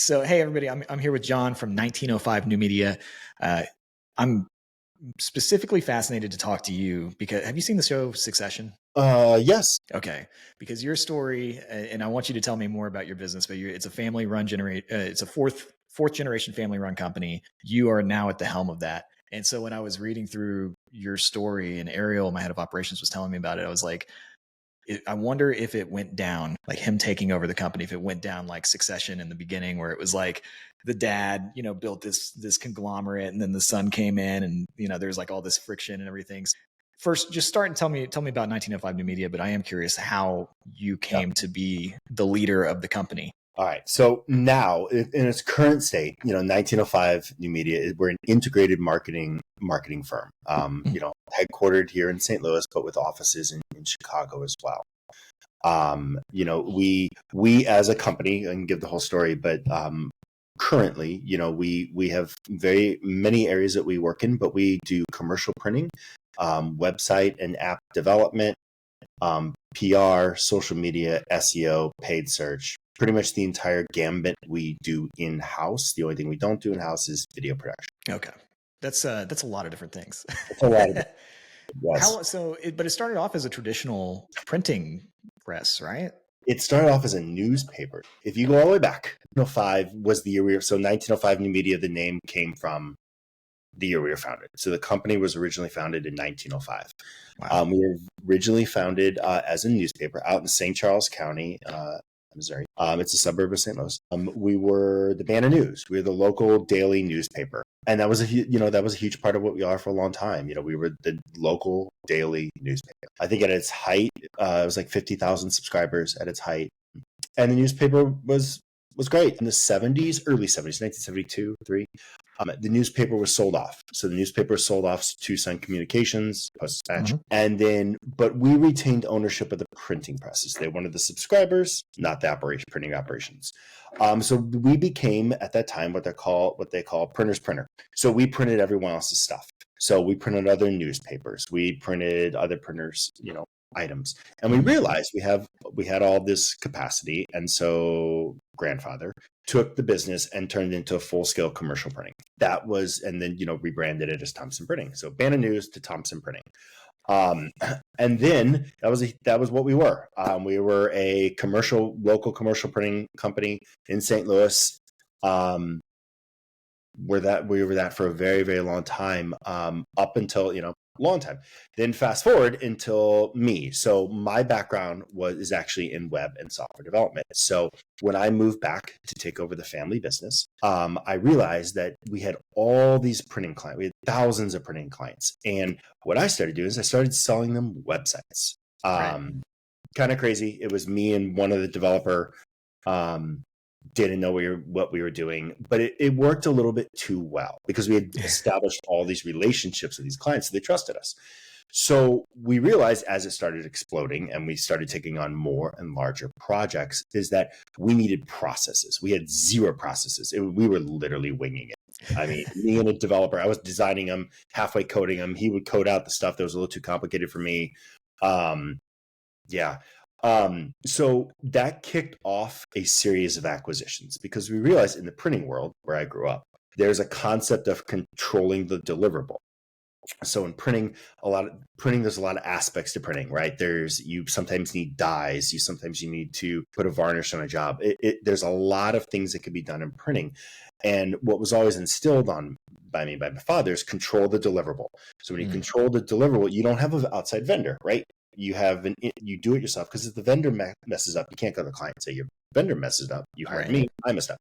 So, hey, everybody, I'm here with John from 1905 New Media. I'm specifically fascinated to talk to you because have you seen the show Succession? Yes. Okay, because your story, and I want you to tell me more about your business, but it's a family run it's a fourth generation family run company. You are now at the helm of that. And so when I was reading through your story and Ariel, my head of operations, was telling me about it, I was like, I wonder if it went down like him taking over the company, if it went down like Succession in the beginning, where it was like the dad, built this conglomerate, and then the son came in, and there's like all this friction and everything. First, just start and tell me about 1905 New Media, but I am curious how you Yeah. came to be the leader of the company. All right. So now, in its current state, 1905 New Media, we're an integrated marketing firm. Headquartered here in St. Louis, but with offices in Chicago as well. We as a company, and give the whole story, but currently, we have very many areas that we work in, but we do commercial printing, website and app development, PR, social media, SEO, paid search, pretty much the entire gambit we do in-house. The only thing we don't do in-house is video production. Okay, that's a lot of different things. It's a lot of it. Yes. But it started off as a traditional printing press, right? It started off as a newspaper. If you go all the way back, 1905 was the year so 1905 New Media, the name came from the year we were founded. So the company was originally founded in 1905. Wow. We were originally founded as a newspaper out in St. Charles County, Missouri. It's a suburb of St. Louis. We were the Banner News. We were the local daily newspaper, and that was a huge part of what we are for a long time. We were the local daily newspaper. I think at its height, it was like 50,000 subscribers at its height, and the newspaper was great in the 70s, early 70s, 1972, 3. The newspaper was sold off. So the newspaper was sold off to Sun Communications, Post-Dispatch. And but we retained ownership of the printing presses. They wanted the subscribers, not the printing operations. So we became at that time what they call printer's printer. So we printed everyone else's stuff. So we printed other newspapers. We printed other printers, items. And we realized we had all this capacity. And so grandfather took the business and turned it into a full-scale commercial printing. And then, rebranded it as Thompson Printing. So Banner News to Thompson Printing. And then that was what we were. We were a local commercial printing company in St. Louis. We were that for a very, very long time, up until, long time. Then fast forward until me. So my background is actually in web and software development. So when I moved back to take over the family business, I realized that we had all these printing clients. We had thousands of printing clients. And what I started doing is I started selling them websites. Right. Kind of crazy. It was me and one other developer. Didn't know what we were doing, but it worked a little bit too well because we had established all these relationships with these clients, so they trusted us. So we realized as it started exploding and we started taking on more and larger projects is that we needed processes. We had zero processes. We were literally winging it. I mean, me and a developer, I was designing them, halfway coding them. He would code out the stuff that was a little too complicated for me. So that kicked off a series of acquisitions because we realized in the printing world where I grew up, there's a concept of controlling the deliverable. So in printing, there's a lot of aspects to printing, right? You sometimes need dyes. You need to put a varnish on a job. There's a lot of things that could be done in printing. And what was always instilled by my father is control the deliverable. So when you control the deliverable, you don't have an outside vendor, right? You do it yourself because if the vendor messes up, you can't go to the client and say your vendor messes up. You hired me, I messed up.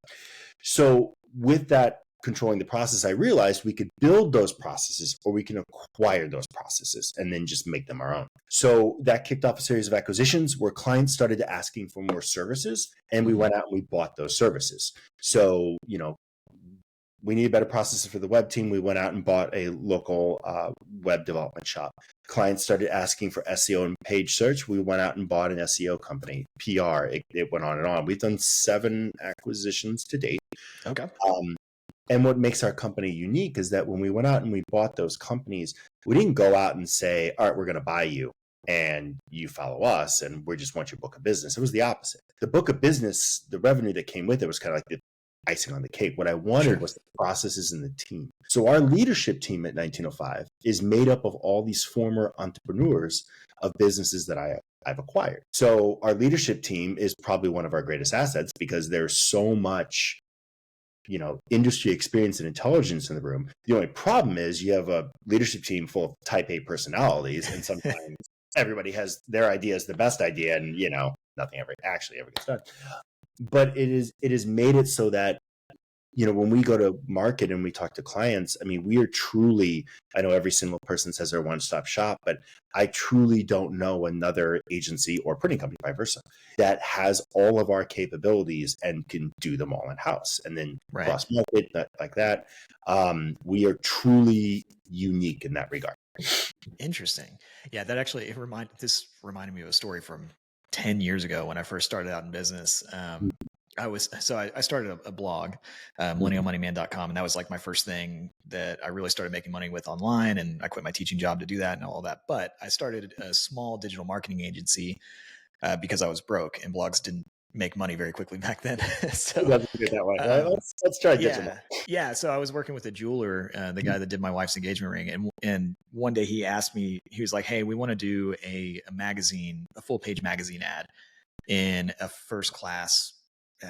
So with that controlling the process, I realized we could build those processes or we can acquire those processes and then just make them our own. So that kicked off a series of acquisitions where clients started asking for more services and we went out and we bought those services. So, we needed better processes for the web team. We went out and bought a local web development shop. Clients started asking for SEO and page search. We went out and bought an SEO company, PR. It went on and on. We've done 7 acquisitions to date. Okay. And what makes our company unique is that when we went out and we bought those companies, we didn't go out and say, all right, we're going to buy you and you follow us and we just want your book of business. It was the opposite. The book of business, the revenue that came with it was kind of like icing on the cake. What I wanted Sure. was the processes and the team. So our leadership team at 1905 is made up of all these former entrepreneurs of businesses that I've acquired. So our leadership team is probably one of our greatest assets because there's so much, industry experience and intelligence in the room. The only problem is you have a leadership team full of type A personalities, and sometimes everybody has their idea is the best idea, and nothing ever gets done. But it has made it so that when we go to market and we talk to clients, I mean, we are truly, I know every single person says they're one-stop shop, but I truly don't know another agency or printing company, vice versa, that has all of our capabilities and can do them all in-house. And then cross-market, like that. We are truly unique in that regard. Interesting. Yeah, that actually, this reminded me of a story from 10 years ago when I first started out in business. I started a blog, millennialmoneyman.com, and that was like my first thing that I really started making money with online, and I quit my teaching job to do that and all that. But I started a small digital marketing agency because I was broke and blogs didn't make money very quickly back then. So that way. Let's try digital. Yeah. So I was working with a jeweler, the guy that did my wife's engagement ring. And one day he asked me, he was like, "Hey, we want to do a magazine, a full page magazine ad in a first class."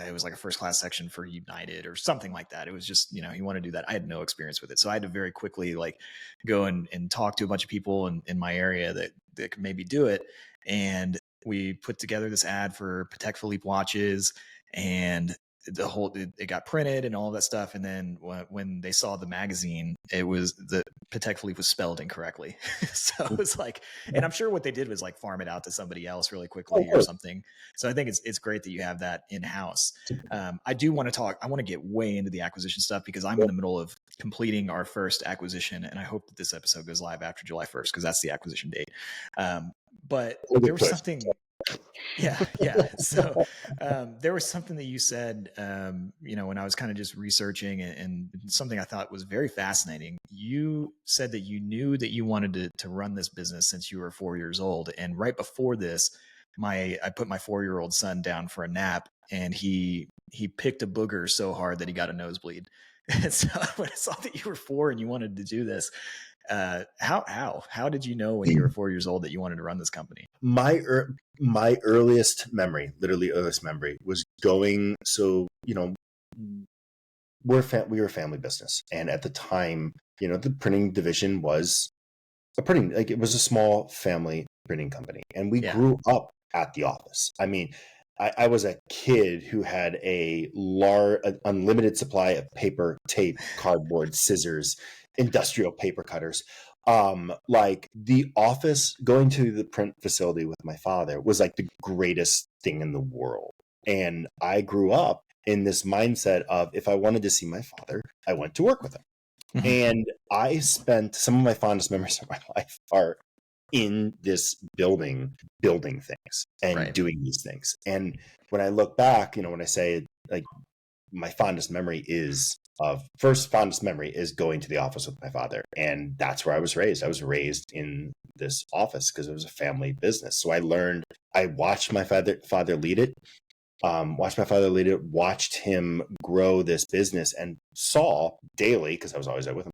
It was like a first class section for United or something like that. It was just, he wanted to do that. I had no experience with it. So I had to very quickly go and talk to a bunch of people in my area that could maybe do it. And we put together this ad for Patek Philippe watches, and it got printed and all of that stuff. And then when they saw the magazine, it was the Patek Philippe was spelled incorrectly. So it was like, and I'm sure what they did was like farm it out to somebody else really quickly or something. So I think it's great that you have that in-house. I do want to I want to get way into the acquisition stuff because I'm in the middle of completing our first acquisition. And I hope that this episode goes live after July 1st because that's the acquisition date. But there was something. Yeah. So there was something that you said, when I was kind of just researching and something I thought was very fascinating. You said that you knew that you wanted to run this business since you were 4 years old. And right before this, I put my 4-year-old son down for a nap, and he picked a booger so hard that he got a nosebleed. And so when I saw that you were 4 and you wanted to do this, how did you know when you were 4 years old that you wanted to run this company? My earliest memory, literally earliest memory, was going. So we were a family business, and at the time, the printing division was it was a small family printing company, and we grew up at the office. I mean, I was a kid who had an unlimited supply of paper, tape, cardboard, scissors, industrial paper cutters. Like the office, going to the print facility with my father was like the greatest thing in the world. And I grew up in this mindset of if I wanted to see my father, I went to work with him. Mm-hmm. And I spent some of my fondest memories of my life are in this building things and doing these things. And when I look back, when I say like my fondest memory is going to the office with my father. And that's where I was raised. I was raised in this office because it was a family business. So I watched my father lead it, watched him grow this business, and saw daily, because I was always there with him,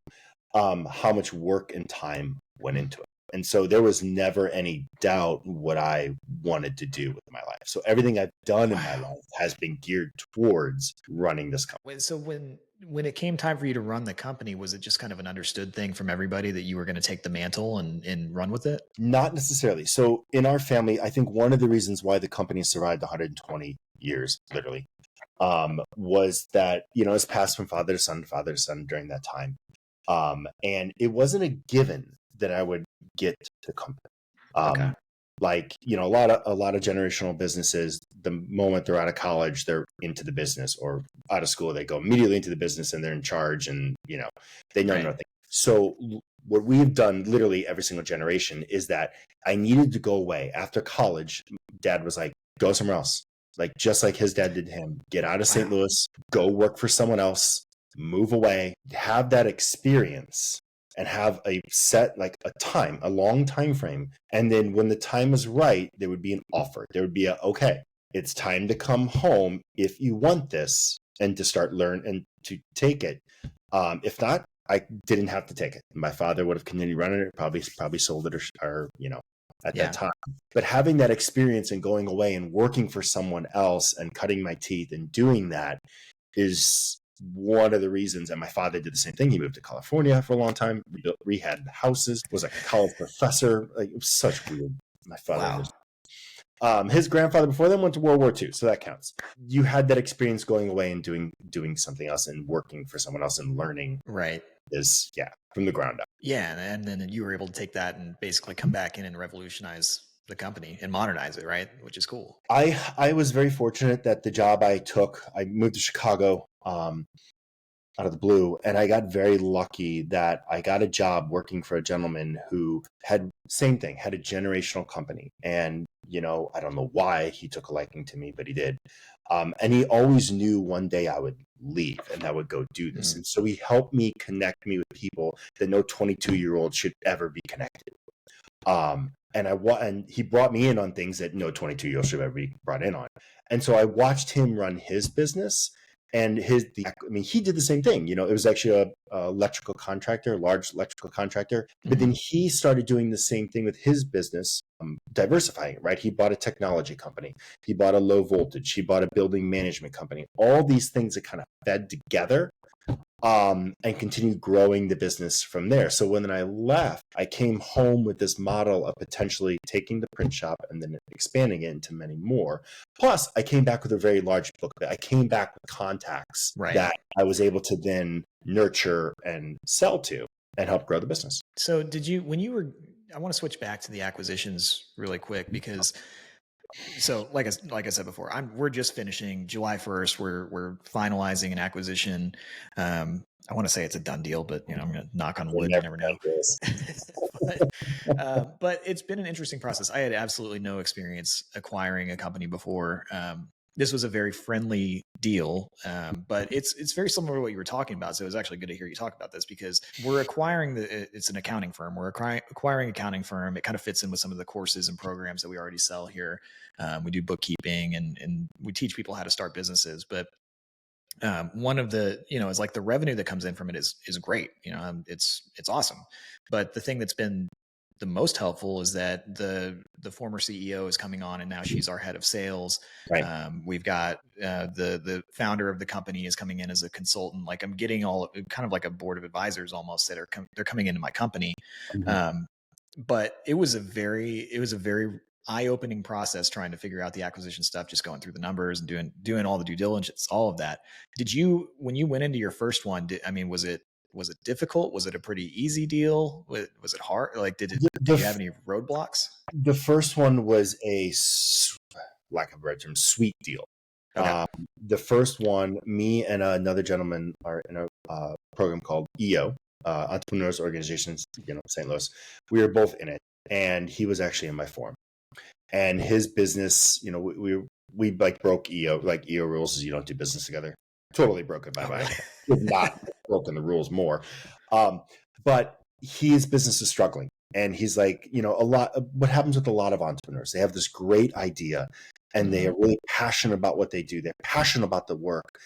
how much work and time went into it. And so there was never any doubt what I wanted to do with my life. So everything I've done in my life has been geared towards running this company. So when it came time for you to run the company, was it just kind of an understood thing from everybody that you were going to take the mantle and run with it? Not necessarily. So in our family, I think one of the reasons why the company survived 120 years, literally, was that, it's passed from father to son during that time. And it wasn't a given that I would get the company. Like, a lot of generational businesses, the moment they're out of college, they're into the business, or out of school, they go immediately into the business and they're in charge, and, they know nothing. So what we've done literally every single generation is that I needed to go away after college. Dad was like, go somewhere else. Like, just like his dad did to him, get out of St. Louis, go work for someone else, move away, have that experience, and have a set, like a long time frame. And then when the time is right, there would be an offer. There would be okay, it's time to come home. If you want this, and to start learn and to take it. If not, I didn't have to take it. My father would have continued running it, probably sold it or at that time. But having that experience and going away and working for someone else and cutting my teeth and doing that is one of the reasons. And my father did the same thing. He moved to California for a long time, rehabbed houses, was a college professor. Like, it was such weird. My father was. His grandfather before them went to World War II, so that counts. You had that experience going away and doing something else and working for someone else and learning. Right. Is from the ground up. Yeah, and then you were able to take that and basically come back in and revolutionize the company and modernize it, right? Which is cool. I was very fortunate that the job I took, I moved to Chicago out of the blue, and I got very lucky that I got a job working for a gentleman who had same thing, had a generational company. And I don't know why he took a liking to me, but he did. And he always knew one day I would leave and I would go do this. And so he helped me connect me with people that no 22-year-old should ever be connected. And he brought me in on things that no 22-year-old should ever be brought in on. And so I watched him run his business. And he did the same thing. It was actually a electrical contractor, large electrical contractor. But then he started doing the same thing with his business, diversifying it, right? He bought a technology company. He bought a low voltage. He bought a building management company. All these things that kind of fed together and continued growing the business from there. So when I left, I came home with this model of potentially taking the print shop and then expanding it into many more. Plus, I came back with a very large book. I came back with contacts that I was able to then nurture and sell to and help grow the business. So I want to switch back to the acquisitions really quick because like I said before, we're just finishing July 1st. We're finalizing an acquisition. I want to say it's a done deal, but I'm going to knock on wood. You never know. But it's been an interesting process. I had absolutely no experience acquiring a company before. This was a very friendly deal, but it's very similar to what you were talking about. So it was actually good to hear you talk about this because we're acquiring it's an accounting firm. We're acquiring accounting firm. It kind of fits in with some of the courses and programs that we already sell here. We do bookkeeping and we teach people how to start businesses, but one of the, is like the revenue that comes in from it is great. It's awesome. But the thing that's been the most helpful is that the former CEO is coming on and now she's our head of sales. Right. We've got the founder of the company is coming in as a consultant. Like I'm getting all kind of like a board of advisors almost that they're coming into my company. But it was a very eye-opening process trying to figure out the acquisition stuff, just going through the numbers and doing all the due diligence, all of that. When you went into your first one, was it difficult? Was it a pretty easy deal? Was it hard? Like, did you have any roadblocks? The first one was a, lack of a better term, sweet deal. Okay. The first one, me and another gentleman are in a program called EO, Entrepreneurs Organizations, St. Louis. We were both in it, and he was actually in my form. And his business, we like broke EO. Like EO rules is you don't do business together. Totally broken by my not broken the rules more. But his business is struggling. And he's like, what happens with a lot of entrepreneurs? They have this great idea and they are really passionate about what they do. They're passionate about the work.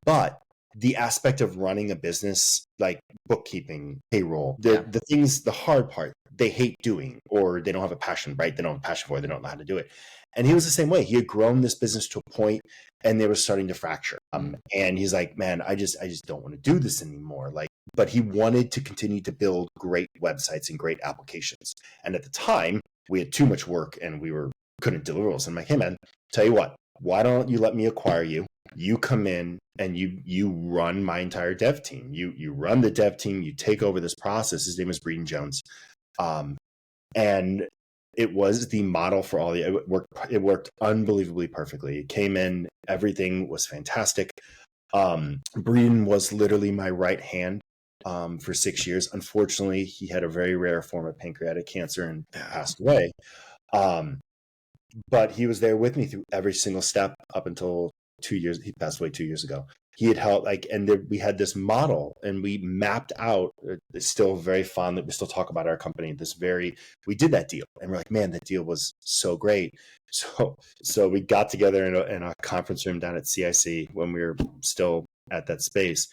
But the aspect of running a business, like bookkeeping, payroll, the things, the hard part, they hate doing, or they don't have a passion, right? They don't have a passion for it. They don't know how to do it. And he was the same way. He had grown this business to a point and they were starting to fracture. And he's like, man, I just don't want to do this anymore. But he wanted to continue to build great websites and great applications. And at the time we had too much work and couldn't deliver rules. I'm like, hey man, tell you what, why don't you let me acquire you? You come in and you run my entire dev team. You run the dev team. You take over this process. His name is Breeden Jones. And it was the model for all it worked unbelievably perfectly. It came in, everything was fantastic. Breeden was literally my right hand for 6 years. Unfortunately, he had a very rare form of pancreatic cancer and passed away. But he was there with me through every single step up until 2 years. He passed away 2 years ago. He had helped, like, and there, we had this model, and we mapped out. It's still very fond that we still talk about our company. We did that deal, and we're like, man, that deal was so great. So we got together in a conference room down at CIC when we were still at that space,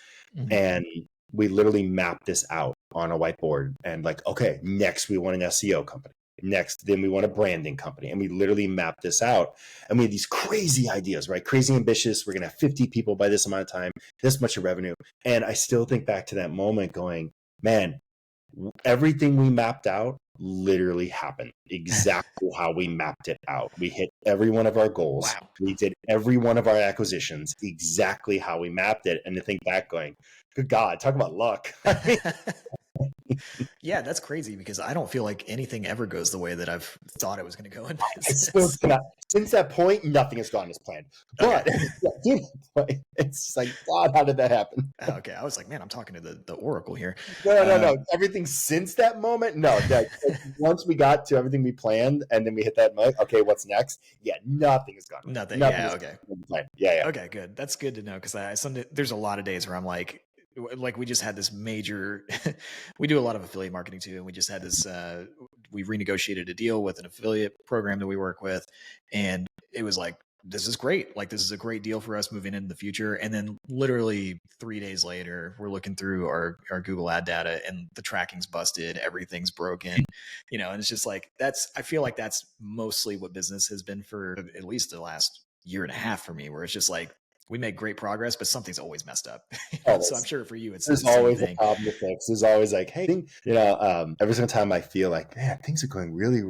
and we literally mapped this out on a whiteboard. And like, okay, next we want an SEO company. Next, then we want a branding company. And we literally mapped this out. And we had these crazy ideas, right? Crazy ambitious. We're going to have 50 people by this amount of time, this much of revenue. And I still think back to that moment going, man, everything we mapped out literally happened exactly how we mapped it out. We hit every one of our goals. Wow. We did every one of our acquisitions exactly how we mapped it. And to think back going, good God, talk about luck. Yeah, that's crazy because I don't feel like anything ever goes the way that I've thought it was going to go in It's business. still since that point, nothing has gone as planned. But it's just like, God, how did that happen? Okay, I was like, man, I'm talking to the Oracle here. No. Everything since that moment, no. Once we got to everything we planned, and then we hit that moment, okay, what's next? Yeah, nothing has gone. Nothing. Nothing Yeah. Okay. Yeah. Okay. Good. That's good to know because there's a lot of days where I'm like we just had this major. We do a lot of affiliate marketing too, and we just had this. We renegotiated a deal with an affiliate program that we work with, and it was like, this is great. Like, this is a great deal for us moving into the future. And then literally 3 days later, we're looking through our Google ad data and the tracking's busted. Everything's broken, and it's just like, I feel like that's mostly what business has been for at least the last year and a half for me, where it's just like, we make great progress, but something's always messed up. So I'm sure for you, it's there's the same always thing. a problem to fix. There's always like, hey, every single time I feel like, man, things are going really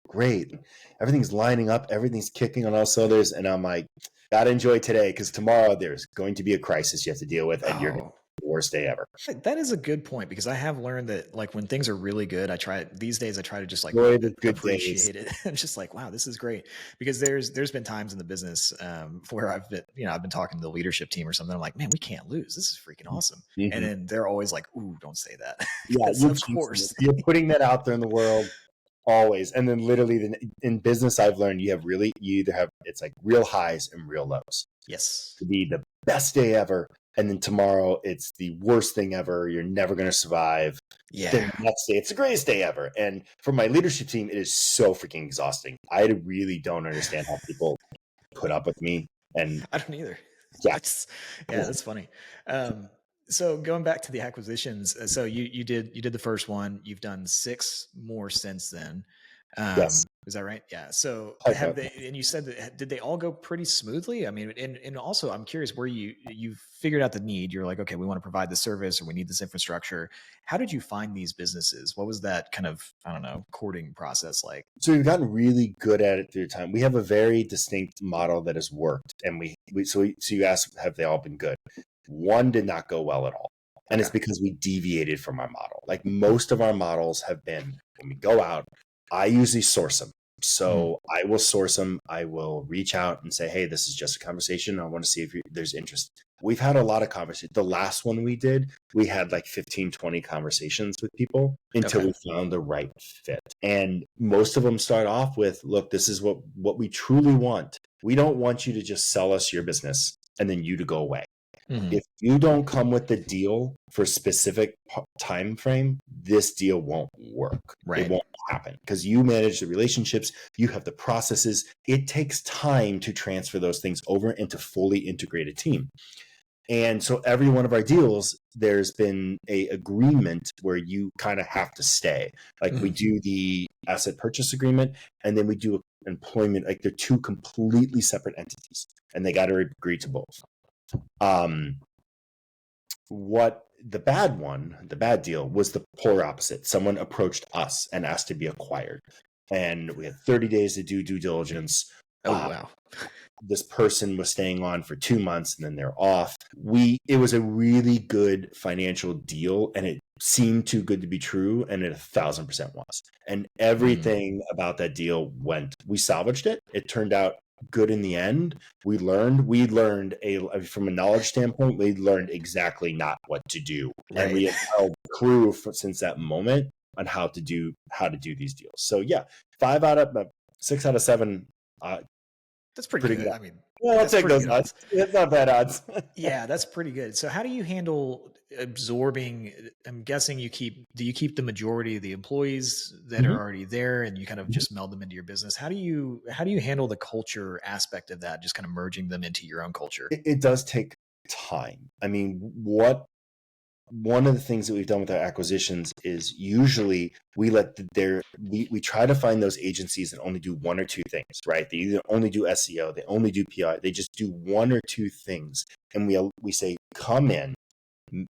great. Everything's lining up. Everything's kicking on all cylinders. And I'm like, gotta enjoy today because tomorrow there's going to be a crisis you have to deal with, and you're going to have the worst day ever. That is a good point because I have learned that, like, when things are really good, these days I try to just like enjoy the good appreciate days. it. I'm just like, wow, this is great, because there's been times in the business where I've been talking to the leadership team or something. I'm like, man, we can't lose. This is freaking awesome. And then they're always like, ooh, don't say that. Yeah, of course. you're putting that out there in the world. Always. And then literally in business, I've learned you either have, it's like real highs and real lows. Yes. To be the best day ever. And then tomorrow it's the worst thing ever. You're never going to survive. Yeah. Then the next day, it's the greatest day ever. And for my leadership team, it is so freaking exhausting. I really don't understand how people put up with me. And I don't either. Yeah. That's funny. So going back to the acquisitions, so you did the first one. You've done 6 more since then. Yes. Is that right? Yeah. So have they? And you said that, did they all go pretty smoothly? I mean, and also I'm curious where you figured out the need. You're like, okay, we want to provide this service, or we need this infrastructure. How did you find these businesses? What was that kind of, I don't know, courting process like? So we've gotten really good at it through time. We have a very distinct model that has worked, and so you asked, have they all been good? One did not go well at all. And it's because we deviated from our model. Like most of our models have been, when we go out, I usually source them. So I will source them. I will reach out and say, hey, this is just a conversation. I want to see if there's interest. We've had a lot of conversations. The last one we did, we had like 15, 20 conversations with people until we found the right fit. And most of them start off with, look, this is what we truly want. We don't want you to just sell us your business and then you to go away. If you don't come with the deal for a specific time frame, this deal won't work. Right. It won't happen because you manage the relationships, you have the processes. It takes time to transfer those things over into fully integrated team. And so every one of our deals, there's been a agreement where you kind of have to stay. Like we do the asset purchase agreement, and then we do employment. Like they're 2 completely separate entities, and they got to agree to both. What the bad deal was the polar opposite. Someone approached us and asked to be acquired, and we had 30 days to do due diligence. Wow. This person was staying on for 2 months and then they're off. It was a really good financial deal, and it seemed too good to be true, and it 1,000% was. And everything about that deal we salvaged it. It turned out good in the end. We learned from a knowledge standpoint, we learned exactly not what to do. Right. And we have held crew since that moment on how to do these deals. So yeah, 6 out of 7 That's pretty Pretty good. good. I mean, Well, I'll that's take pretty those good odds. odds. It's not bad odds. Yeah, that's pretty good. So how do you handle absorbing? I'm guessing do you keep the majority of the employees that are Mhm, already there and you kind of mhm. just meld them into your business? How do you handle the culture aspect of that, just kind of merging them into your own culture? It does take time. I mean, what one of the things that we've done with our acquisitions is usually we let we try to find those agencies that only do one or two things, right? They either only do SEO, they only do PR, they just do one or two things, and we say come in.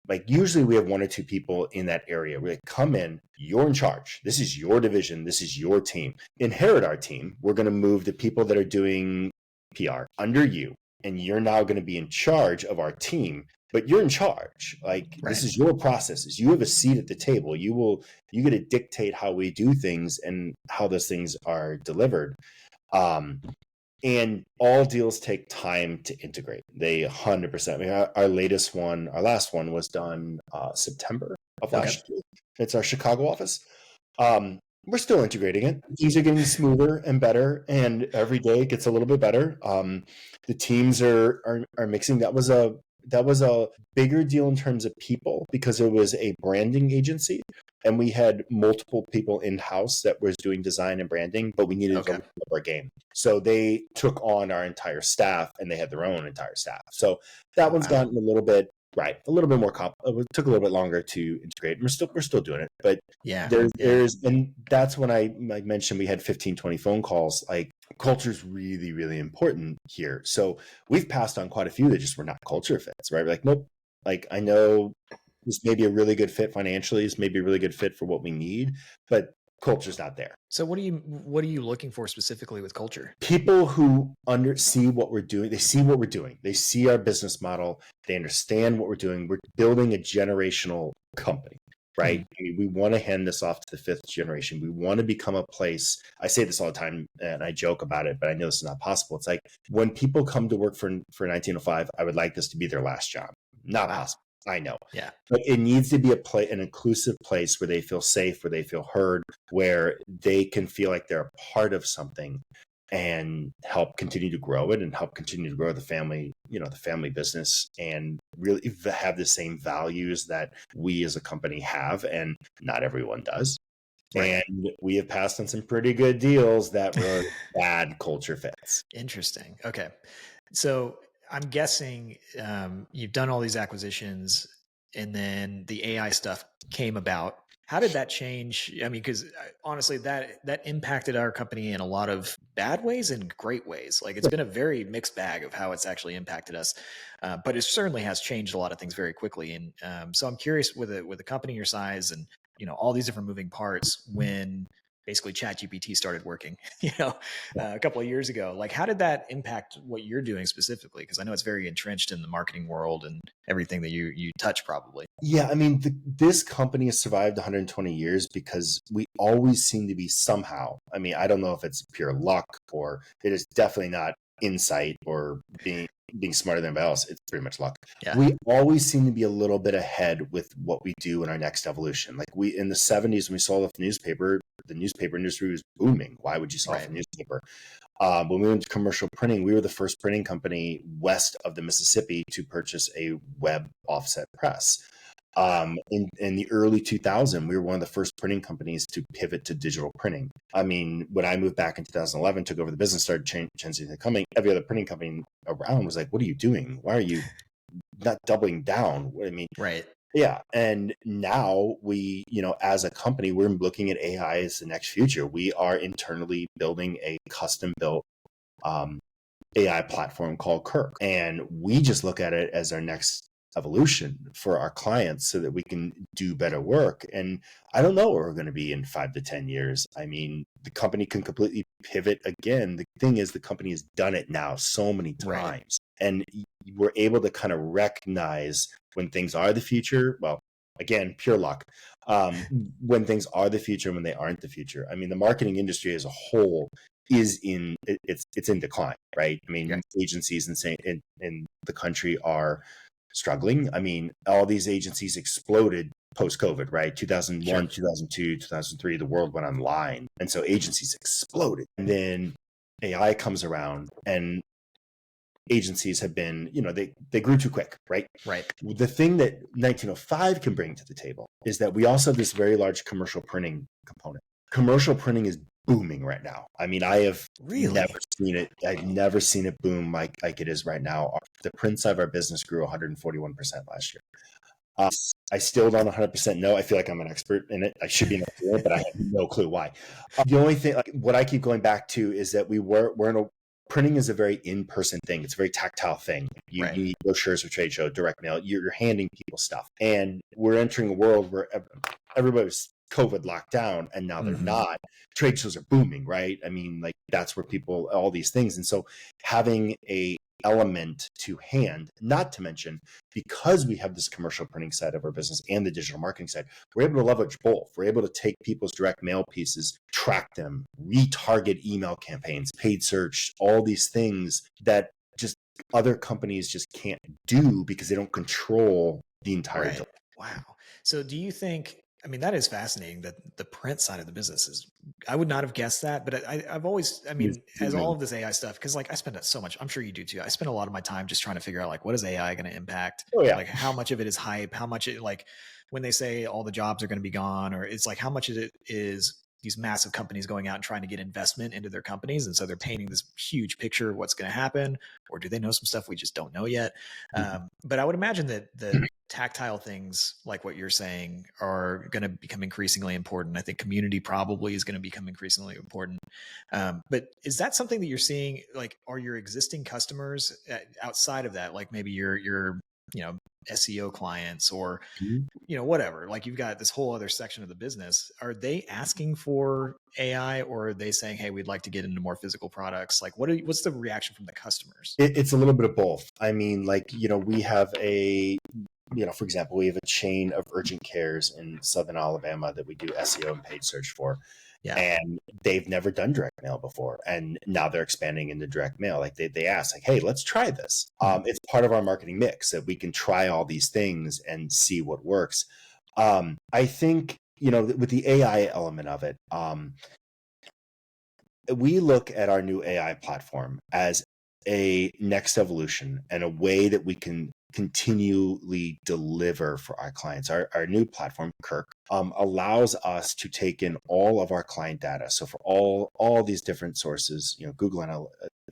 Like usually we have one or two people in that area. We're like, come in, you're in charge. This is your division. This is your team. Inherit our team. We're going to move the people that are doing PR under you, and you're now going to be in charge of our team. But you're in charge. Like this Right. is your processes. You have a seat at the table. You get to dictate how we do things and how those things are delivered. Um, and all deals take time to integrate. They 100%. I mean, our last one was done September of Okay. last year. It's our Chicago office. We're still integrating it. Things are getting smoother and better, and every day it gets a little bit better. The teams are mixing. That was a bigger deal in terms of people because it was a branding agency, and we had multiple people in house that was doing design and branding, but we needed to Okay. level up our game. So they took on our entire staff, and they had their own entire staff. So that Oh, one's wow. gotten a little bit right, a little bit more it took a little bit longer to integrate. We're still doing it, but Yeah. there's Yeah. there's and that's when I like mentioned we had 15, 20 phone calls. Like culture is really, really important here. So we've passed on quite a few that just were not culture fits, right? We're like, nope. Like I know this may be a really good fit financially, this may be a really good fit for what we need, but culture's not there. So what are you looking for specifically with culture? People who see what we're doing, they see what we're doing, they see our business model, they understand what we're doing. We're building a generational company, right? Mhm. I mean, we want to hand this off to the fifth generation. We want to become a place. I say this all the time and I joke about it, but I know this is not possible. It's like when people come to work for 1905, I would like this to be their last job. Not Wow. possible. I know. Yeah. But it needs to be an inclusive place where they feel safe, where they feel heard, where they can feel like they're a part of something and help continue to grow it and help continue to grow the family, the family business, and really have the same values that we as a company have. And not everyone does. Right. And we have passed on some pretty good deals that were bad culture fits. Interesting. Okay. So I'm guessing you've done all these acquisitions and then the AI stuff came about. How did that change? I mean, because honestly, that impacted our company in a lot of bad ways and great ways. Like it's been a very mixed bag of how it's actually impacted us, but it certainly has changed a lot of things very quickly. And so I'm curious with a company your size and all these different moving parts when basically ChatGPT started working, a couple of years ago. Like, how did that impact what you're doing specifically? Because I know it's very entrenched in the marketing world and everything that you touch, probably. Yeah, I mean, this company has survived 120 years because we always seem to be somehow. I mean, I don't know if it's pure luck or it is definitely not insight or being smarter than anybody else. It's pretty much luck. Yeah. We always seem to be a little bit ahead with what we do in our next evolution. Like we in the 70s when we saw the newspaper industry was booming. Why would you sell off Right. a newspaper? When we went to commercial printing, we were the first printing company west of the Mississippi to purchase a web offset press. Wow. In the early 2000s, we were one of the first printing companies to pivot to digital printing. I mean, when I moved back in 2011, took over the business, started changing the company, every other printing company around was like, what are you doing? Why are you not doubling down? I mean, Right. yeah. And now we, as a company, we're looking at AI as the next future. We are internally building a custom built um, AI platform called Kirk. And we just look at it as our next evolution for our clients so that we can do better work. And I don't know where we're going to be in 5 to 10 years. I mean, the company can completely pivot again. The thing is, the company has done it now so many Right. times. And we're able to kind of recognize when things are the future. Well, again, pure luck. When things are the future and when they aren't the future. I mean, the marketing industry as a whole is it's in decline, right? I mean, Yeah. agencies in the country are struggling. I mean, all these agencies exploded post COVID, right? Sure. 2001, 2002, 2003, the world went online. And so agencies exploded. And then AI comes around and agencies have been, they grew too quick, right? Right. The thing that 1905 can bring to the table is that we also have this very large commercial printing component. Commercial printing is booming right now. I mean, I have Really? never seen it. I've never seen it boom like it is right now. The print side of our business grew 141% last year. I still don't 100% know. I feel like I'm an expert in it. I should be an expert in it, but I have no clue why. The only thing, like, what I keep going back to is that we're in a printing is a very in-person thing. It's a very tactile thing. You Right. need brochures or trade show, direct mail. You're handing people stuff, and we're entering a world where everybody was COVID locked down, and now they're not. Trade shows are booming, right? I mean, like, that's where people, all these things, and so having a element to hand, not to mention, because we have this commercial printing side of our business and the digital marketing side, we're able to leverage both. We're able to take people's direct mail pieces, track them, retarget email campaigns, paid search, all these things that just other companies just can't do because they don't control the entire Right. Wow. So do you think, I mean, that is fascinating that the print side of the business is, I would not have guessed that, but I've always, I mean, as all of this AI stuff, because like I spend so much, I'm sure you do too. I spend a lot of my time just trying to figure out like, what is AI going to impact? Oh yeah. Like how much of it is hype? How much it like when they say all the jobs are going to be gone, or it's like how much of it is these massive companies going out and trying to get investment into their companies. And so they're painting this huge picture of what's going to happen, or do they know some stuff we just don't know yet? But I would imagine that the tactile things like what you're saying are going to become increasingly important. I think community probably is going to become increasingly important. But is that something that you're seeing? Like, are your existing customers outside of that, like maybe your SEO clients or whatever, like you've got this whole other section of the business, are they asking for AI, or are they saying, hey, we'd like to get into more physical products? Like what's the reaction from the customers? It's a little bit of both. I mean, like, we have for example, we have a chain of urgent cares in Southern Alabama that we do SEO and paid search for. Yeah. And they've never done direct mail before. And now they're expanding into direct mail. Like they ask, like, hey, let's try this. It's part of our marketing mix that we can try all these things and see what works. I think, with the AI element of it, we look at our new AI platform as a next evolution and a way that we can continually deliver for our clients. Our new platform, Kirk, allows us to take in all of our client data. So for all these different sources, Google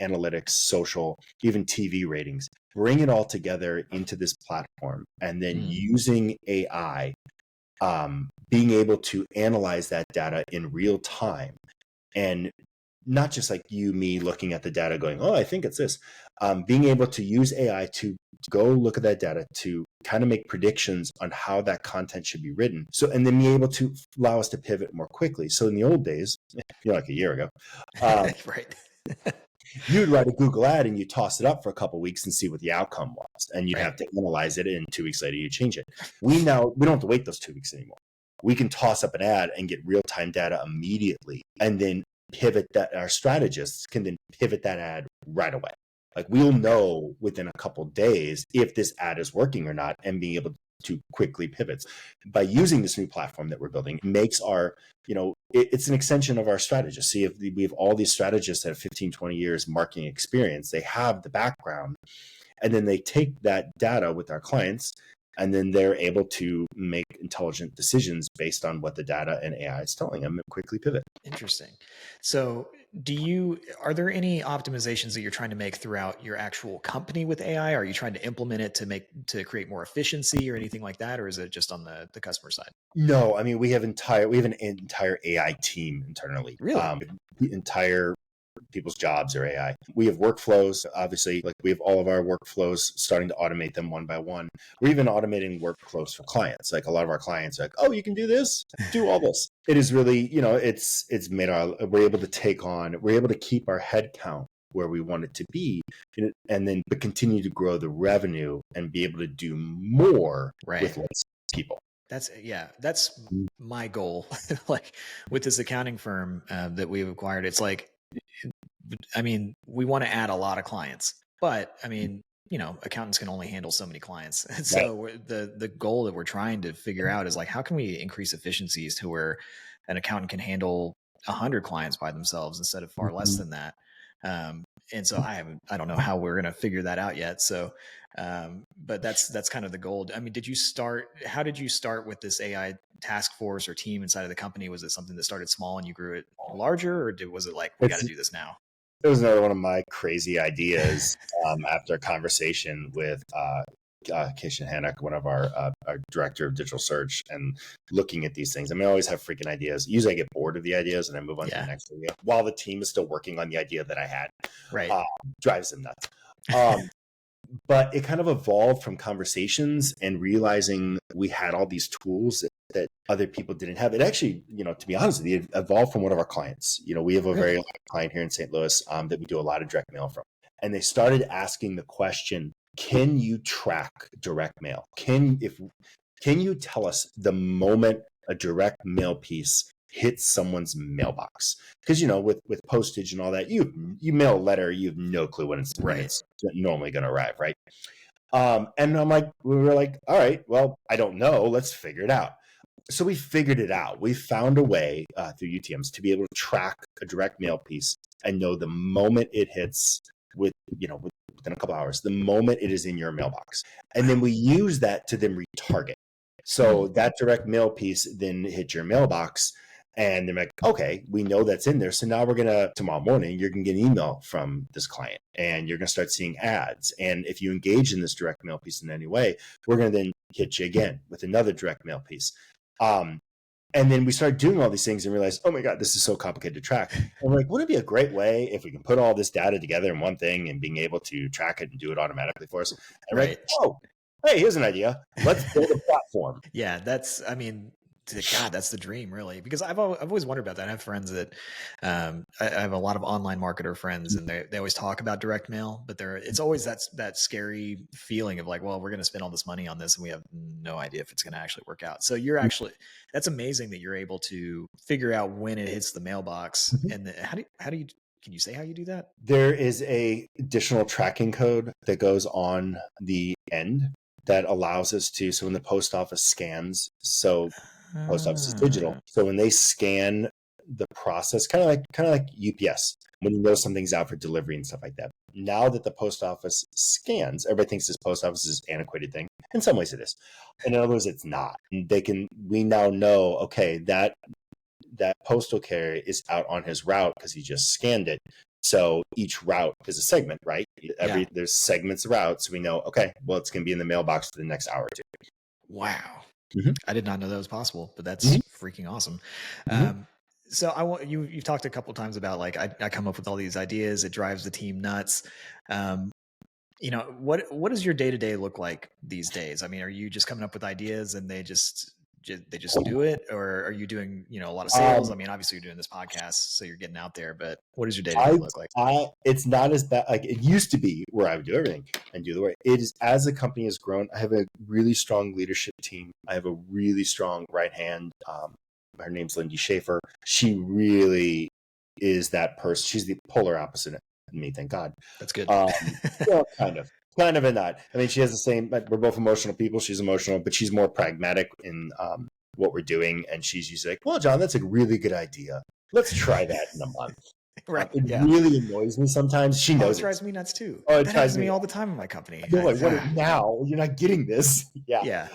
Analytics, social, even TV ratings, bring it all together into this platform, and then using AI, being able to analyze that data in real time, and not just like me looking at the data going, oh, I think it's this. Being able to use AI to go look at that data to kind of make predictions on how that content should be written. So, and then be able to allow us to pivot more quickly. So in the old days, like a year ago, Right. you would write a Google ad and you toss it up for a couple of weeks and see what the outcome was. And you'd Right. have to analyze it, and 2 weeks later you change it. We don't have to wait those 2 weeks anymore. We can toss up an ad and get real-time data immediately, and then pivot that. Our strategists can then pivot that ad right away. Like, we'll know within a couple of days if this ad is working or not, and being able to quickly pivot. By using this new platform that we're building, it makes our, it's an extension of our strategists. See, if we have all these strategists that have 15, 20 years marketing experience, they have the background, and then they take that data with our clients, and then they're able to make intelligent decisions based on what the data and AI is telling them, and quickly pivot. Interesting. So are there any optimizations that you're trying to make throughout your actual company with AI? Are you trying to implement it to create more efficiency or anything like that? Or is it just on the customer side? No, I mean, we have an entire AI team internally. Really? The entire people's jobs are AI. We have workflows, obviously, like we have all of our workflows, starting to automate them one by one. We're even automating workflows for clients. Like, a lot of our clients are like, oh, you can do this, do all this. It is really, it's made we're able to keep our head count where we want it to be, but continue to grow the revenue and be able to do more with less people. That's my goal. Like with this accounting firm that we've acquired, it's like, I mean, we want to add a lot of clients, but I mean, accountants can only handle so many clients. And so the goal that we're trying to figure out is like, how can we increase efficiencies to where an accountant can handle 100 clients by themselves instead of far less than that? And so I don't know how we're going to figure that out yet. So, but that's kind of the goal. I mean, how did you start with this AI task force or team inside of the company? Was it something that started small and you grew it larger, or was it like, we got to do this now? It was another one of my crazy ideas after a conversation with Keisha Hannock, one of our director of digital search, and looking at these things. I mean, I always have freaking ideas. Usually I get bored of the ideas and I move on to the next idea while the team is still working on the idea that I had. Right. Drives them nuts. But it kind of evolved from conversations and realizing we had all these tools that other people didn't have. It actually, to be honest with you, it evolved from one of our clients. We have a very large client here in St. Louis that we do a lot of direct mail from. And they started asking the question, can you track direct mail? Can you tell us the moment a direct mail piece hits someone's mailbox? Because with postage and all that, you mail a letter, you have no clue when it's normally going to arrive, right? And we were like, all right, well, I don't know, let's figure it out. So we figured it out. We found a way through UTMs to be able to track a direct mail piece and know the moment it hits within a couple hours, the moment it is in your mailbox. And then we use that to then retarget. So that direct mail piece then hit your mailbox, and they're like, okay, we know that's in there. So now tomorrow morning, you're going to get an email from this client and you're going to start seeing ads. And if you engage in this direct mail piece in any way, we're going to then hit you again with another direct mail piece. And then we started doing all these things and realized, oh my God, this is so complicated to track. And we're like, wouldn't it be a great way if we can put all this data together in one thing and being able to track it and do it automatically for us? And we're like, oh, hey, here's an idea. Let's build a platform. Yeah, that's the dream, really, because I've always wondered about that. I have friends that I have a lot of online marketer friends, and they always talk about direct mail, but it's always that scary feeling of like, well, we're going to spend all this money on this and we have no idea if it's going to actually work out. So that's amazing that you're able to figure out when it hits the mailbox. And can you say how you do that? There is a additional tracking code that goes on the end that allows us to, so when the post office scans, post office is digital. So when they scan the process, kind of like UPS, when you know something's out for delivery and stuff like that. Now that the post office scans, everybody thinks this post office is an antiquated thing. In some ways it is. In other words, it's not. And we now know, okay, that postal carrier is out on his route because he just scanned it. So each route is a segment, right? There's segments of routes. So we know, okay, well, it's going to be in the mailbox for the next hour or two. Wow. Mm-hmm. I did not know that was possible, but that's freaking awesome. So you've talked a couple of times about like, I come up with all these ideas. It drives the team nuts. What does your day-to-day look like these days? I mean, are you just coming up with ideas and they just do it, or are you doing, a lot of sales? I mean, obviously you're doing this podcast, so you're getting out there, but what does your day-to-day look like? It's not as bad. Like it used to be where I would do everything and do the work. It is, as the company has grown, I have a really strong leadership team. I have a really strong right hand. Her name's Lindy Schaefer. She really is that person. She's the polar opposite of me, thank God. That's good. Kind of in that. I mean, she has the same, we're both emotional people. She's emotional, but she's more pragmatic in what we're doing. And she's usually like, well, John, that's a really good idea. Let's try that in a month. Right. It really annoys me sometimes. She knows it drives me nuts too. It drives me all the time in my company. You're like, what now? You're not getting this. Yeah.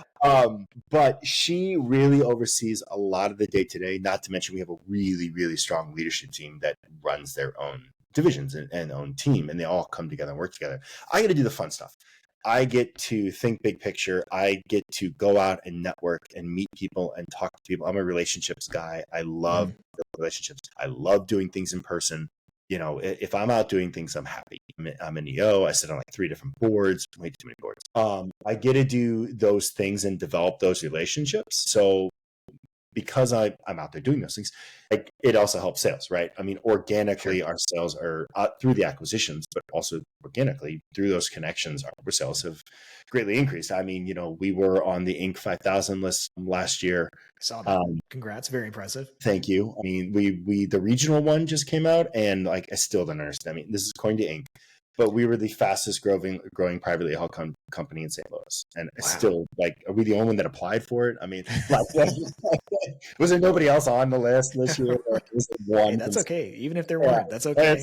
But she really oversees a lot of the day-to-day, not to mention we have a really, really strong leadership team that runs their own divisions and own team, and they all come together and work together. I get to do the fun stuff. I get to think big picture. I get to go out and network and meet people and talk to people. I'm a relationships guy. I love relationships. I love doing things in person. If I'm out doing things, I'm happy. I'm an EO. I sit on like 3 different boards, way too many boards. I get to do those things and develop those relationships. So because I'm out there doing those things, like it also helps sales, right? I mean, organically, our sales are through the acquisitions, but also organically through those connections, our sales have greatly increased. I mean, we were on the Inc. 5000 list last year. I saw that. Congrats, very impressive. Thank you. I mean, we the regional one just came out, and like I still don't understand. I mean, this is according to Inc. But we were the fastest growing privately held company in St. Louis. And still, like, are we the only one that applied for it? I mean, was there nobody else on the list this year? Was it one? Hey, that's okay. Even if there weren't, that's okay.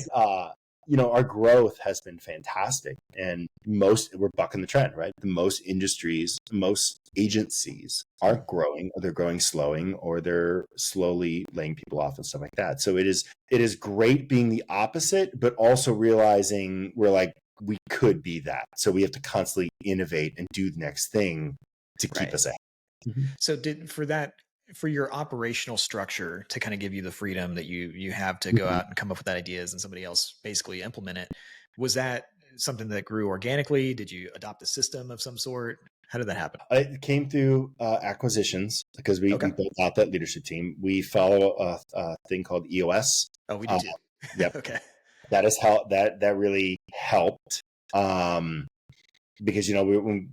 our growth has been fantastic, and we're bucking the trend, right? The most industries, most agencies aren't growing, or they're growing slowing, or they're slowly laying people off and stuff like that. So it is great being the opposite, but also realizing we could be that. So we have to constantly innovate and do the next thing to keep us ahead. So for your operational structure to kind of give you the freedom that you have to go out and come up with ideas and somebody else basically implement it, was that something that grew organically? Did you adopt a system of some sort? How did that happen? It came through acquisitions, because we built out that leadership team. We follow a thing called EOS. Oh, we do too. Yep. Okay. That has helped. That really helped. Because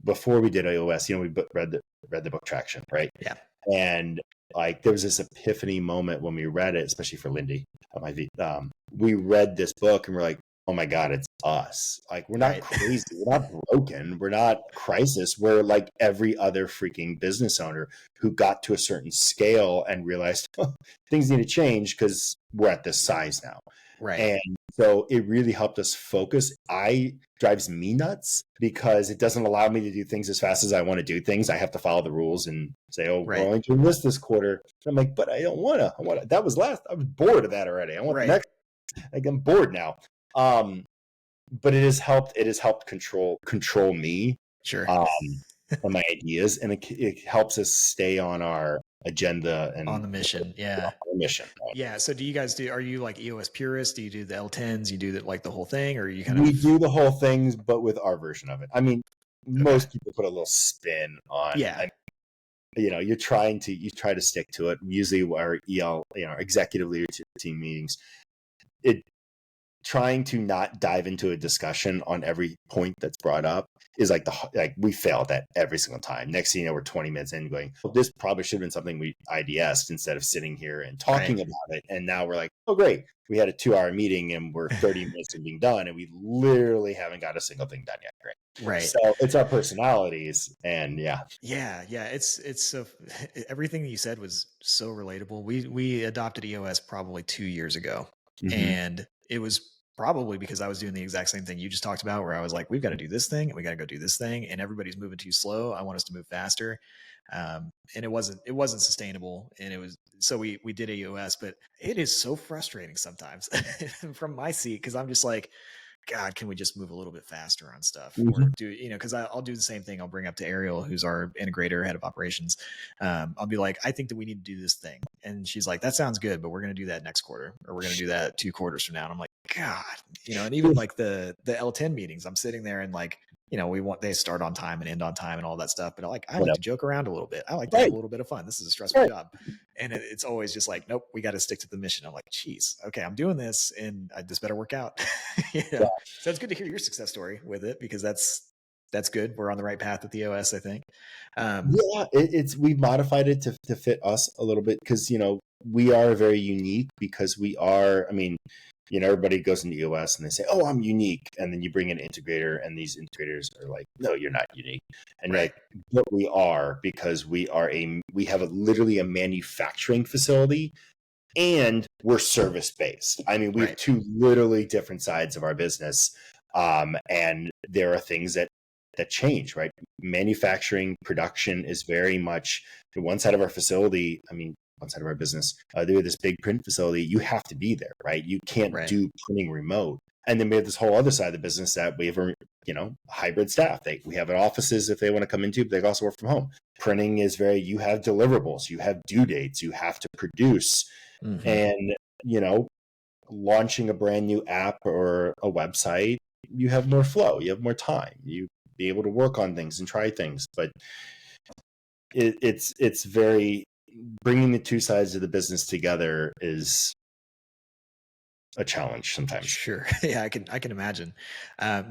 before we did EOS, we read the book Traction, right? Yeah. And there was this epiphany moment when we read it, especially for Lindy. We read this book and we're like, oh my God, it's us. We're not crazy. We're not broken. We're not crisis. We're like every other freaking business owner who got to a certain scale and realized things need to change because we're at this size now. Right. And so it really helped us focus. Drives me nuts because it doesn't allow me to do things as fast as I want to do things. I have to follow the rules and say, we're only doing this quarter. I'm like, but I don't want to. That was I was bored of that already. I want the next. I'm bored now. But it has helped. It has helped control me. Sure. And my ideas, and it helps us stay on our agenda and on the mission. Yeah. Mission. Right? Yeah. So are you like EOS purists? Do you do the L10s? You do the whole thing, or you we do the whole things, but with our version of it. I mean, most people put a little spin on. Yeah. You try to stick to it. Usually our executive leadership team meetings, trying to not dive into a discussion on every point that's brought up is we fail at that every single time. Next thing you know, we're 20 minutes in going, this probably should have been something we IDS'd instead of sitting here and talking about it. And now we're like, oh, great. We had a 2-hour meeting and we're 30 minutes from being done, and we literally haven't got a single thing done yet. Right. So it's our personalities, and yeah. It's so everything that you said was so relatable. We adopted EOS probably 2 years ago, and it was probably because I was doing the exact same thing you just talked about, where I was like, we've got to do this thing and we got to go do this thing, and everybody's moving too slow. I want us to move faster. And it wasn't sustainable. And so we did EOS, but it is so frustrating sometimes from my seat, because I'm just like, God, can we just move a little bit faster on stuff? Or do, because I'll do the same thing. I'll bring up to Ariel, who's our integrator, head of operations. I'll be like, I think that we need to do this thing. And she's like, that sounds good, but we're going to do that next quarter, or we're going to do that 2 quarters from now. And I'm like, God, and even like the L10 meetings, I'm sitting there and they start on time and end on time and all that stuff. But I like to joke around a little bit. I like to have a little bit of fun. This is a stressful job. And it's always just like, nope, we got to stick to the mission. I'm like, geez, okay, I'm doing this and this better work out. So it's good to hear your success story with it, because that's good. We're on the right path with the EOS, I think. We've modified it to fit us a little bit, because, we are very unique, because we are, everybody goes into EOS and they say, oh, I'm unique. And then you bring an integrator, and these integrators are like, no, you're not unique. And but we are, because we have literally a manufacturing facility, and we're service based. We have 2 literally different sides of our business. And there are things that change, right? Manufacturing production is very much one side of our facility. One side of our business, they have this big print facility. You have to be there, right? You can't do printing remote. And then we have this whole other side of the business that we have, hybrid staff. We have offices if they want to come into, but they can also work from home. Printing is you have deliverables, you have due dates, you have to produce. And, launching a brand new app or a website, you have more flow, you have more time, you be able to work on things and try things. But it's very, bringing the 2 sides of the business together is a challenge sometimes. Sure. Yeah, I can imagine.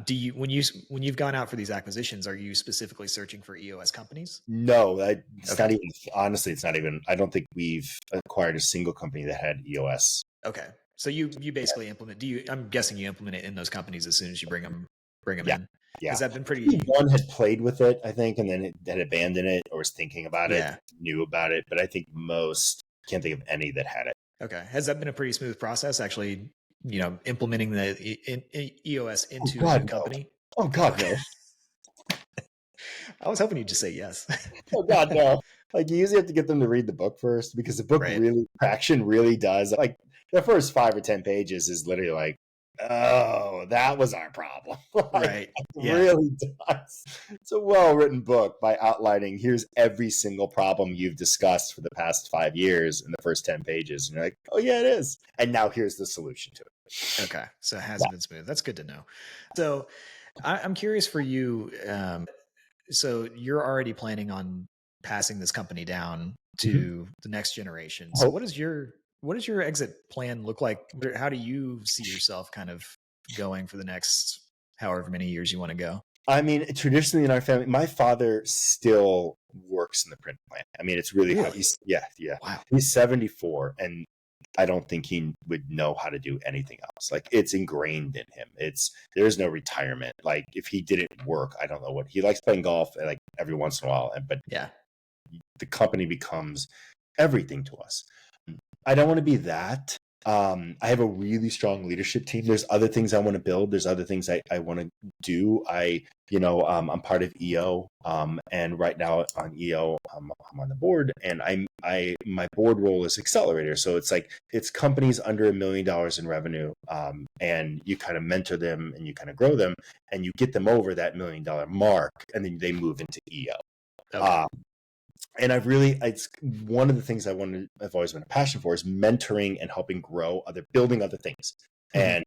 Do you, when you've gone out for these acquisitions, are you specifically searching for EOS companies? No, it's not even, honestly, it's not even, I don't think we've acquired a single company that had EOS. Okay. So you basically implement, I'm guessing you implement it in those companies as soon as you bring them in. Yeah. Has that been pretty? One had played with it, I think, and then had abandoned it, or was thinking about it, knew about it. But I think can't think of any that had it. Okay. Has that been a pretty smooth process, actually implementing the EOS Oh into God, the no. company? Oh God, Okay. no. I was hoping you'd just say yes. Oh God, no. Like you usually have to get them to read the book first because the book Right. really traction really does. Like the first 5 or 10 pages is literally like, oh, that was our problem. Like Right. it Yeah. really does. It's a well-written book by outlining here's every single problem you've discussed for the past 5 years in the first 10 pages. And you're like, oh yeah, it is. And now here's the solution to it. Okay. So it Yeah. hasn't been smooth. That's good to know. So I'm curious for you. So you're already planning on passing this company down Mhm. to the next generation. So Hope. what does your exit plan look like? How do you see yourself kind of going for the next however many years you want to go? I mean, traditionally in our family, my father still works in the print plant. I mean, it's really how Really? yeah. Wow. He's 74 and I don't think he would know how to do anything else. Like it's ingrained in him. There's no retirement. Like if he didn't work, I don't know what he likes playing golf like every once in a while. But Yeah. the company becomes everything to us. I don't want to be that. I have a really strong leadership team. There's other things I want to build. There's other things I want to do. I'm part of EO, and right now on EO, I'm on the board, and my board role is accelerator. So it's companies under $1 million in revenue, and you kind of mentor them and you kind of grow them, and you get them over that $1 million mark, and then they move into EO. Okay. And it's one of the things I've always been a passion for is mentoring and helping building other things Mhm. and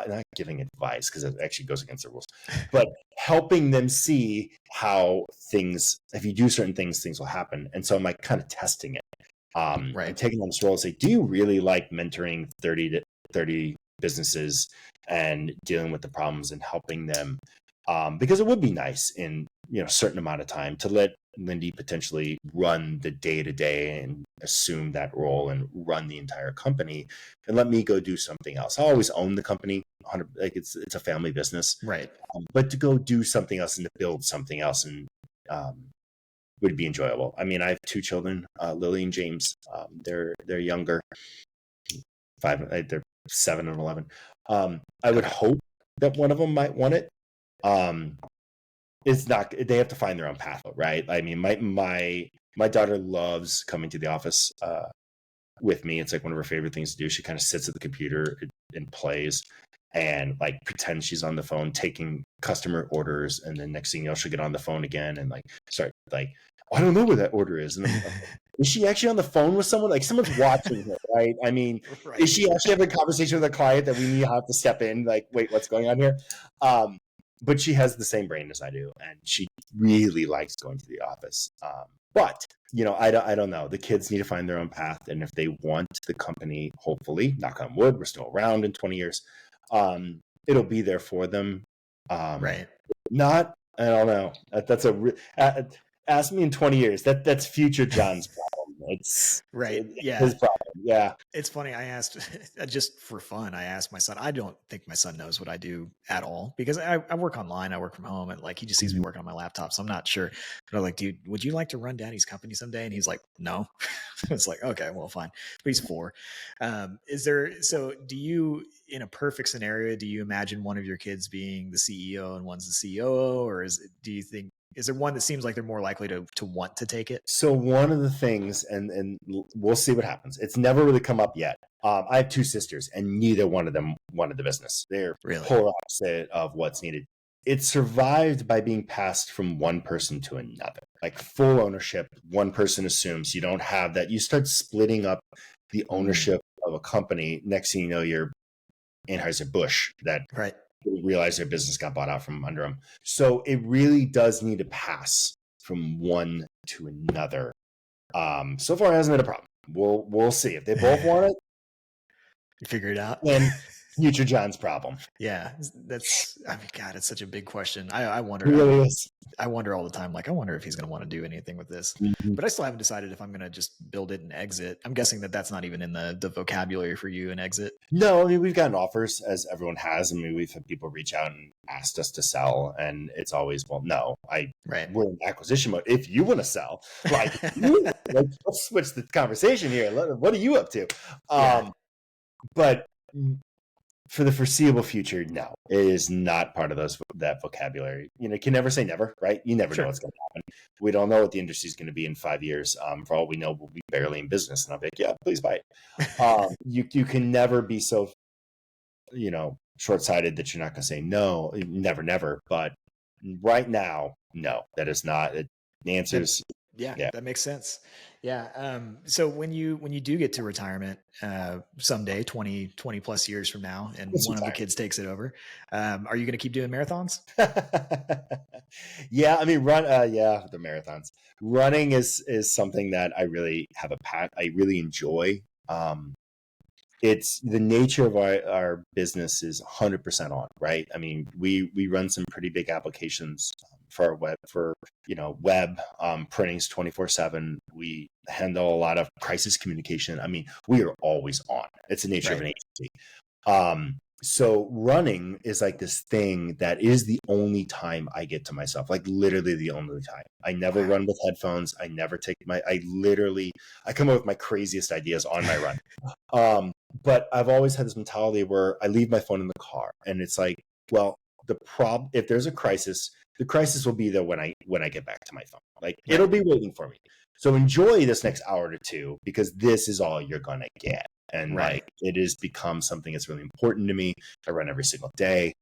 not giving advice because it actually goes against the rules, but helping them see how if you do certain things, things will happen. And so I'm like kind of testing it. I'm Right. taking on this role and say, do you really like mentoring 30 businesses and dealing with the problems and helping them? Because it would be nice in a certain amount of time to let Lindy potentially run the day to day and assume that role and run the entire company, and let me go do something else. I always own the company, like it's a family business, Right. but to go do something else and to build something else and would be enjoyable. I mean, I have 2 children, Lily and James. They're younger, they're 7 and 11. I would Okay. hope that one of them might want it. It's not. They have to find their own path, right? I mean, my daughter loves coming to the office with me. It's like one of her favorite things to do. She kind of sits at the computer and plays and like pretends she's on the phone taking customer orders, and then next thing you know, she'll get on the phone again and like start like, oh, I don't know where that order is, and then is she actually on the phone with someone? Like someone's watching her, right? I mean, is Right. she actually having a conversation with a client that we need to have to step in? Like, wait, what's going on here? But she has the same brain as I do, and she really likes going to the office. But I don't know. The kids need to find their own path, and if they want the company, hopefully, knock on wood, we're still around in 20 years. It'll be there for them. Right. Not, I don't know. Ask me in 20 years. That's future John's problem. It's Right. his Yeah. problem. Yeah. It's funny. I asked just for fun. I asked my son. I don't think my son knows what I do at all because I work online. I work from home, and like he just sees me working on my laptop. So I'm not sure. But I'm like, dude, would you like to run Daddy's company someday? And he's like, no. It's like, okay, well, fine. But he's 4. So do you, in a perfect scenario, do you imagine one of your kids being the CEO and one's the COO, or do you think? Is there one that seems like they're more likely to want to take it? So one of the things, and we'll see what happens. It's never really come up yet. I have 2 sisters, and neither one of them wanted the business. They're Really? polar opposite of what's needed. It survived by being passed from one person to another, like full ownership. One person assumes. You don't have that. You start splitting up the ownership of a company. Next thing you know, you're Anheuser-Busch that Right. realize their business got bought out from under them. So it really does need to pass from one to another. So far, it hasn't been a problem. We'll see if they both want it. You figure it out. Then future John's problem. Yeah, I mean, God, it's such a big question. I It wonder. really is. I wonder all the time. Like, I wonder if he's going to want to do anything with this. Mhm. But I still haven't decided if I'm going to just build it and exit. I'm guessing that's not even in the vocabulary for you, an exit. No, I mean we've gotten offers as everyone has. I mean we've had people reach out and asked us to sell, and it's always no. Right. We're in acquisition mode. If you want to sell, let's switch the conversation here. What are you up to? Yeah. But For the foreseeable future, no, it is not part of that vocabulary. You can never say never, right? You never know Sure. what's going to happen. We don't know what the industry is going to be in 5 years. For all we know, we'll be barely in business, and I'll be like, yeah, please buy it. You can never be so short-sighted that you're not going to say no. Never, never. But right now, no, that is not. The answer is Yeah, yeah. that makes sense. Yeah. So when you do get to retirement someday, 20 plus years from now, and It's one of the retiring. kids takes it over, are you going to keep doing marathons? Yeah, I mean, the marathons. Running is something that I really have I really enjoy. It's the nature of our business is 100% on, right? I mean, we run some pretty big applications for our web printings 24/7. We handle a lot of crisis communication. I mean, we are always on. It's the nature of an agency. So running is like this thing that is the only time I get to myself, like literally the only time. I never run with headphones. I never I come up with my craziest ideas on my run. But I've always had this mentality where I leave my phone in the car, and it's like, well, if there's a crisis, the crisis will be there when I get back to my phone. Like it'll be waiting for me. So enjoy this next hour to two, because this is all you're gonna get. And like it has become something that's really important to me. I run every single day.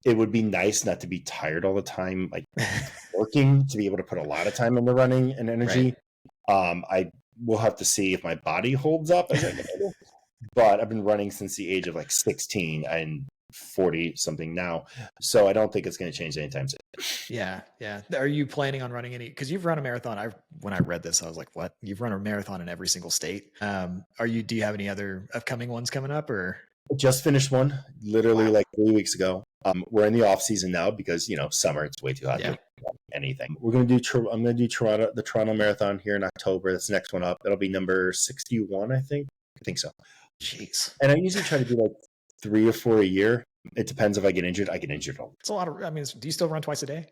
It would be nice not to be tired all the time, like working, to be able to put a lot of time into running and energy. I will have to see if my body holds up as I get older. But I've been running since the age of like 16 and 40 something now. So I don't think it's going to change anytime soon. Yeah. Are you planning on running any? Because you've run a marathon. When I read this, I was like, "What? You've run a marathon in every single state." Do you have any other upcoming ones coming up, or? I just finished one literally like 3 weeks ago. We're in the off season now because summer, it's way too hot to do anything. I'm gonna do the Toronto Marathon here in October. That's the next one up. It'll be number 61, I think so. Jeez. And I usually try to do like 3 or 4 a year. It depends if I get injured. I get injured all the time. It's a lot of. I mean, do you still run twice a day?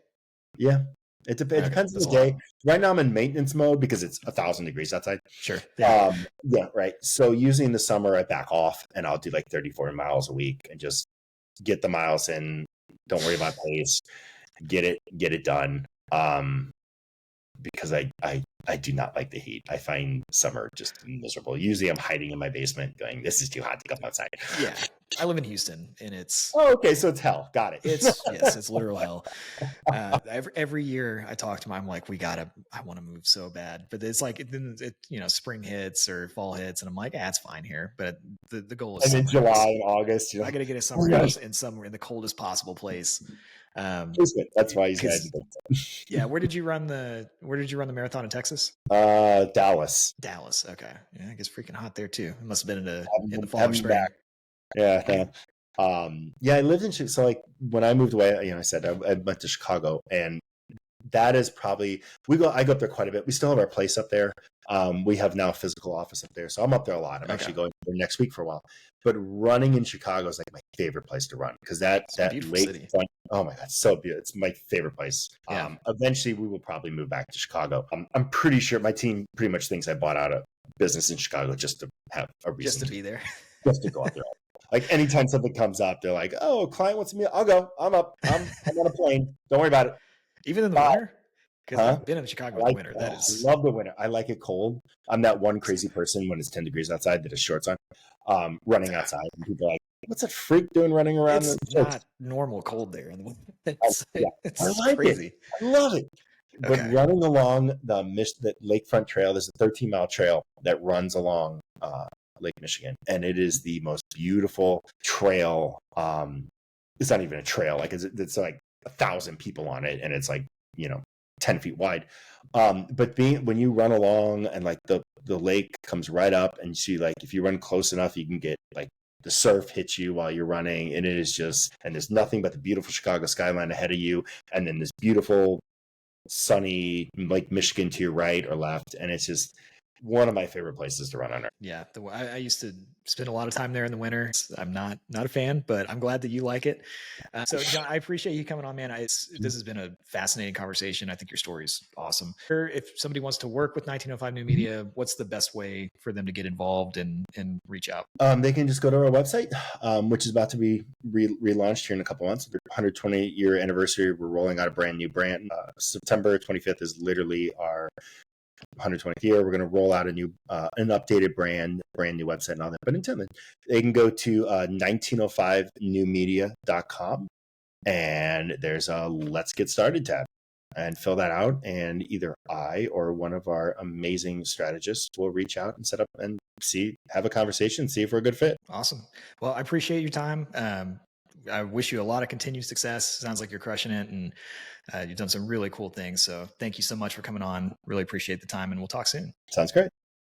Yeah. It depends on the day. Right now I'm in maintenance mode because it's 1,000 degrees outside. Sure. Yeah, right. So usually in the summer I back off and I'll do like 34 miles a week and just get the miles in. Don't worry about pace. Get it done. Because I do not like the heat. I find summer just miserable. Usually I'm hiding in my basement going, this is too hot to come outside. Yeah. I live in Houston and it's... Oh, okay. So it's hell. Got it. It's literal hell. Every year I talk to my, I'm like, I want to move so bad, but it's like, spring hits or fall hits. And I'm like, it's fine here. But the goal is, and in July and August, I got to get a summer house in somewhere in the coldest possible place. That's why he's guys. Yeah. Where did you run the marathon in Texas? Dallas. Okay. Yeah. It gets freaking hot there too. It must've been in the fall or spring. Back. Yeah. I lived in, so like when I moved away, I said I went to Chicago, and that is probably, I go up there quite a bit. We still have our place up there. We have now a physical office up there. So I'm up there a lot. I'm actually going there next week for a while. But running in Chicago is like my favorite place to run, because that lake front, oh my God, so beautiful. It's my favorite place. Yeah. Eventually we will probably move back to Chicago. I'm pretty sure my team pretty much thinks I bought out a business in Chicago just to have a reason. Just to be there. Just to go out there. Like anytime something comes up, they're like, "Oh, a client wants me. I'll go. I'm up. I'm on a plane. Don't worry about it." Even in the winter, because I've been in Chicago in the winter. I love the winter. I like it cold. I'm that one crazy person when it's 10 degrees outside that has shorts on, running outside, and people are like, "What's that freak doing running around?" It's not normal cold there in the winter. It's I like crazy. It. I love it. But running along the lakefront trail, there's a 13-mile trail that runs along Lake Michigan, and it is the most beautiful trail. It's not even a trail, like it's like 1,000 people on it, and it's like 10 feet wide. But when you run along and like the lake comes right up, and you see, like, if you run close enough, you can get like the surf hits you while you're running, and it is just, and there's nothing but the beautiful Chicago skyline ahead of you, and then this beautiful sunny Lake Michigan to your right or left, and it's just, one of my favorite places to run on Earth. Yeah, I used to spend a lot of time there in the winter. I'm not a fan, but I'm glad that you like it. So, John, I appreciate you coming on, man. This has been a fascinating conversation. I think your story is awesome. If somebody wants to work with 1905 New Media, what's the best way for them to get involved and reach out? They can just go to our website, which is about to be relaunched here in a couple months. The 120-year anniversary, we're rolling out a brand new brand. September 25th is literally our 120th year. We're going to roll out an updated brand new website and all that. But until then, they can go to 1905newmedia.com, and there's a Let's Get Started tab, and fill that out. And either I or one of our amazing strategists will reach out and set up and have a conversation, see if we're a good fit. Awesome. Well, I appreciate your time. I wish you a lot of continued success. Sounds like you're crushing it, and you've done some really cool things. So thank you so much for coming on. Really appreciate the time, and we'll talk soon. Sounds great.